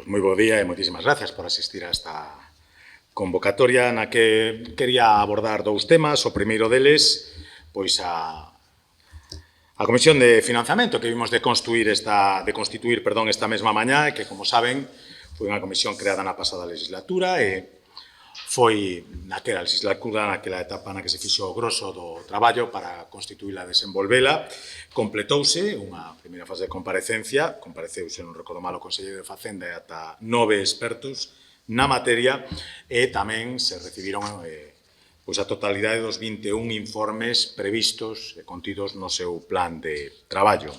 moi bo día e moitísimas gracias por asistir a esta convocatoria na que quería abordar dous temas. O primeiro deles, pois a Comisión de Financiamento que vimos de constituir esta mesma mañá e que, como saben, foi unha comisión creada na pasada legislatura e foi naquela legislatura, naquela etapa na que se fixo o grosso do traballo para constituíla e desenvolvela. Completouse unha primeira fase de comparecencia, compareceuse, non recordo mal, o Conselleiro de Facenda e ata 9 expertos na materia e tamén se recibiron pois a totalidade dos 21 informes previstos e contidos no seu plan de traballo.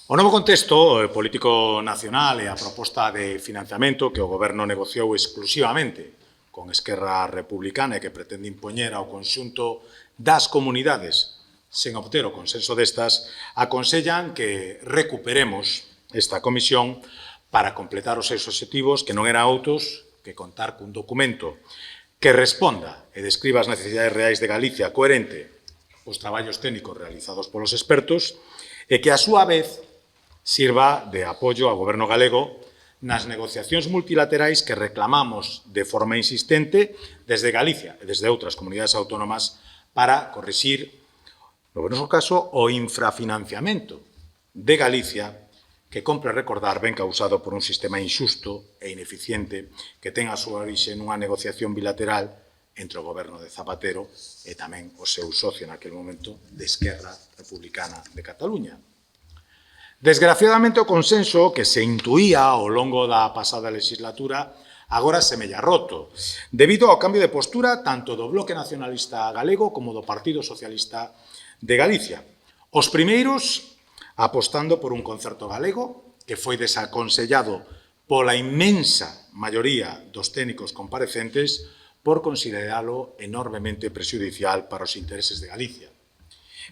O novo contexto político nacional e a proposta de financiamento que o Goberno negociou exclusivamente con Esquerra Republicana e que pretende impoñer ao conxunto das comunidades sen obter o consenso destas, aconsellan que recuperemos esta comisión para completar os seus obxectivos que non eran outros que contar cun documento que responda e describa as necesidades reais de Galicia coherente cos traballos técnicos realizados polos expertos e que, a súa vez, sirva de apoio ao Goberno galego nas negociacións multilaterais que reclamamos de forma insistente desde Galicia e desde outras comunidades autónomas para corrixir, no noso caso, o infrafinanciamento de Galicia que, compre recordar, ben causado por un sistema inxusto e ineficiente que ten a súa orixe nunha negociación bilateral entre o Goberno de Zapatero e tamén o seu socio naquele momento de Esquerra Republicana de Cataluña. Desgraciadamente, o consenso que se intuía ao longo da pasada legislatura agora semella roto, debido ao cambio de postura tanto do Bloque Nacionalista Galego como do Partido Socialista de Galicia. Os primeiros apostando por un concerto galego que foi desaconsellado pola inmensa maioría dos técnicos comparecentes por consideralo enormemente prexudicial para os intereses de Galicia.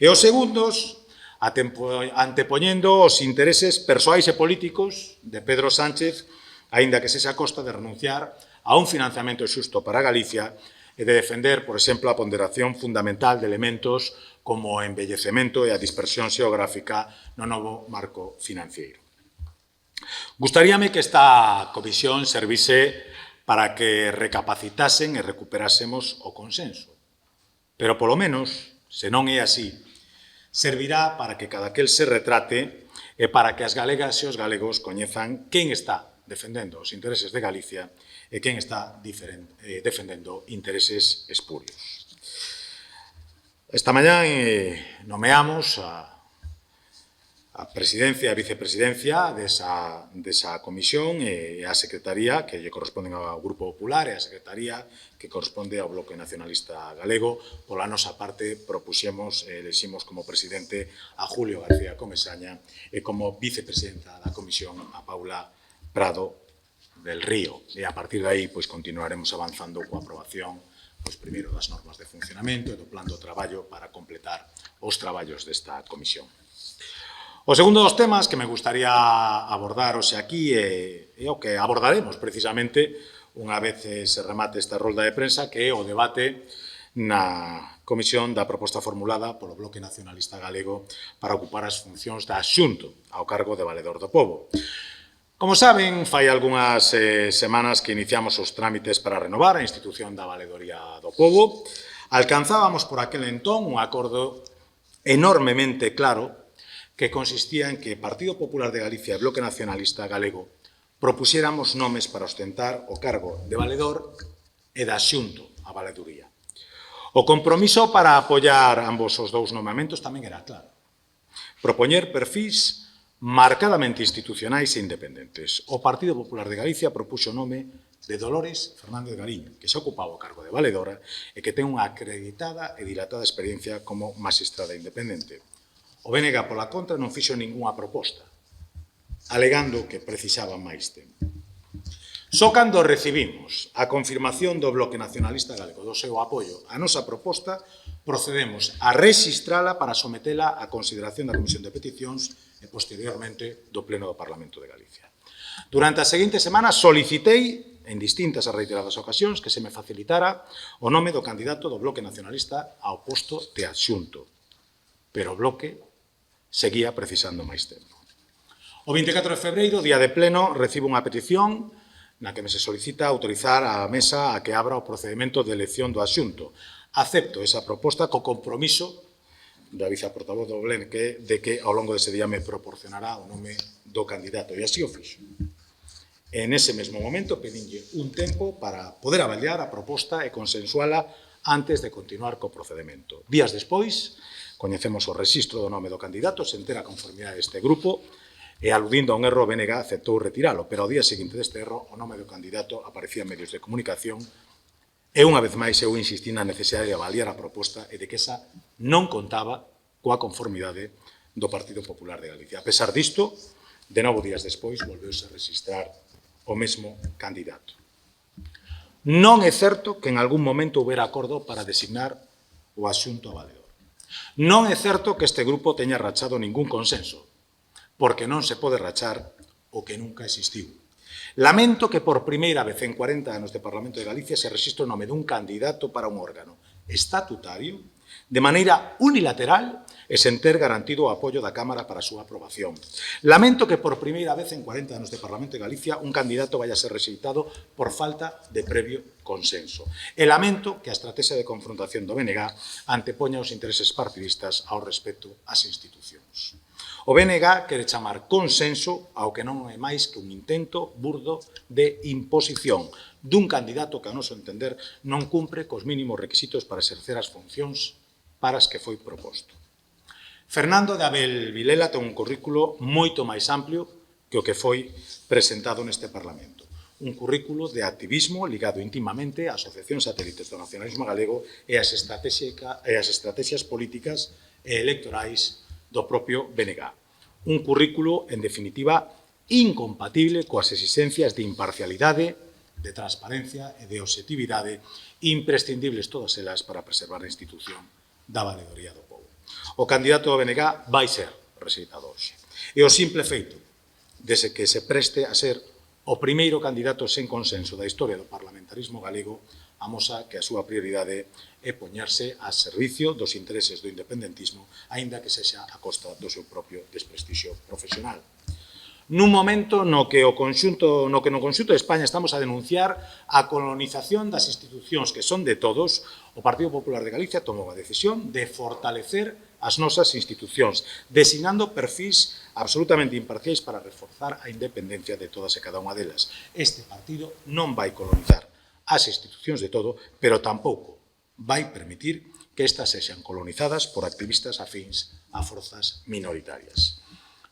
E os segundos antepoñendo os intereses persoais e políticos de Pedro Sánchez, aínda que sexa a costa de renunciar a un financiamento xusto para Galicia e de defender, por exemplo, a ponderación fundamental de elementos como o embellecemento e a dispersión xeográfica no novo marco financiero. Gustaríame que esta comisión servise para que recapacitasen e recuperásemos o consenso, pero, polo menos, se non é así, servirá para que cadaquel se retrate e para que as galegas e os galegos coñezan quen está defendendo os intereses de Galicia e quen está defendendo intereses espurios. Esta mañá nomeamos a presidencia e a vicepresidencia desa comisión e a secretaría que lle corresponden ao Grupo Popular e a secretaría que corresponde ao Bloque Nacionalista Galego. Pola nosa parte, propuxemos e eleximos como presidente a Julio García Comesaña e como vicepresidenta da comisión a Paula Prado del Río. E a partir de aí, pois, continuaremos avanzando coa aprobación primeiro das normas de funcionamento e do plan do traballo para completar os traballos desta comisión. O segundo dos temas que me gustaría abordar hoxe aquí é o que abordaremos precisamente unha vez se remate esta rolda de prensa, que é o debate na comisión da proposta formulada polo Bloque Nacionalista Galego para ocupar as funcións da Xunto ao cargo de Valedor do Pobo. Como saben, fai algunhas semanas que iniciamos os trámites para renovar a institución da Valedoría do Pobo. Alcanzábamos por aquel entón un acordo enormemente claro que consistía en que Partido Popular de Galicia e Bloque Nacionalista Galego propuxéramos nomes para ostentar o cargo de valedor e da Xunto a Valedoría. O compromiso para apoiar ambos os dous nomeamentos tamén era claro. Propoñer perfís marcadamente institucionais e independentes. O Partido Popular de Galicia propuxo o nome de Dolores Fernández Gariño, que xa ocupaba o cargo de valedora e que ten unha acreditada e dilatada experiencia como magistrada independente. O BNG, pola contra, non fixo ningunha proposta, alegando que precisaba máis tempo. Só cando recibimos a confirmación do Bloque Nacionalista Galego do seu apoio á nosa proposta, procedemos a rexistrala para sometela á consideración da Comisión de Peticións e, posteriormente, do Pleno do Parlamento de Galicia. Durante as seguintes semanas solicitei, en distintas e reiteradas ocasións, que se me facilitara o nome do candidato do Bloque Nacionalista ao posto de adxunto, pero o Bloque seguía precisando máis tempo. O 24 de febreiro, día de pleno, recibo unha petición na que me se solicita autorizar a mesa a que abra o procedimento de elección do asunto. Acepto esa proposta co compromiso da viceportavoz do Blenque de que ao longo dese día me proporcionará o nome do candidato, e así o fixo. En ese mesmo momento pedinlle un tempo para poder avaliar a proposta e consensuala antes de continuar co procedimento. Días despois, coñecemos o rexistro do nome do candidato, se entera a conformidade deste grupo, e aludindo a un erro, BNG aceptou retiralo, pero ao día seguinte deste erro, o nome do candidato aparecía en medios de comunicación e, unha vez máis, eu insistí na necesidade de avaliar a proposta e de que esa non contaba coa conformidade do Partido Popular de Galicia. A pesar disto, de novo días despois, volveuse a registrar o mesmo candidato. Non é certo que en algún momento houbera acordo para designar o asunto a valedor. Non é certo que este grupo teña rachado ningún consenso, porque non se pode rachar o que nunca existiu. Lamento que por primeira vez en 40 anos de Parlamento de Galicia se rexistre o nome dun candidato para un órgano estatutario de maneira unilateral e sen ter garantido o apoio da Cámara para a súa aprobación. Lamento que por primeira vez en 40 anos de Parlamento de Galicia un candidato vaya a ser rexeitado por falta de previo consenso. E lamento que a estrategia de confrontación do BNG antepoña os intereses partidistas ao respecto ás institucións. O BNG quere chamar consenso ao que non é máis que un intento burdo de imposición dun candidato que, a noso entender, non cumpre cos mínimos requisitos para exercer as funcións para as que foi proposto. Fernando de Abel Vilela ten un currículo moito máis amplio que o que foi presentado neste Parlamento. Un currículo de activismo ligado intimamente a asociacións satélites do nacionalismo galego e as estrategias políticas e electorais do propio BNG. Un currículo, en definitiva, incompatible coas exigencias de imparcialidade, de transparencia e de objetividade imprescindibles todas elas para preservar a institución da valedoría do povo. O candidato do BNG vai ser rexeitado hoxe. E o simple feito de que se preste a ser o primeiro candidato sen consenso da historia do parlamentarismo galego amosa que a súa prioridade é poñerse a servicio dos intereses do independentismo, aínda que sexa a costa do seu propio desprestixio profesional. Nun momento no que no conxunto de España estamos a denunciar a colonización das institucións que son de todos, o Partido Popular de Galicia tomou a decisión de fortalecer as nosas institucións, designando perfis absolutamente imparciais para reforzar a independencia de todas e cada unha delas. Este partido non vai colonizar as institucións de todo, pero tampouco vai permitir que estas sexan colonizadas por activistas afíns a forzas minoritarias.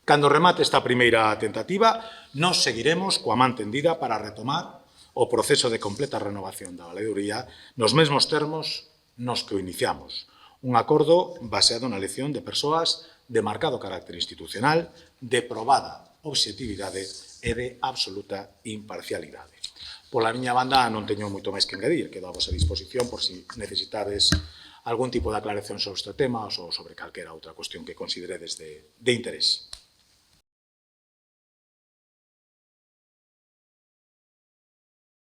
Cando remate esta primeira tentativa, nos seguiremos coa man tendida para retomar o proceso de completa renovación da valedoría nos mesmos termos nos que o iniciamos. Un acordo baseado na elección de persoas de marcado carácter institucional, de probada objetividade e de absoluta imparcialidade. Pola miña banda non teño moito máis que engadir, quedo a vosa disposición por si necesitades algún tipo de aclaración sobre este tema ou sobre calquera outra cuestión que consideredes de interés.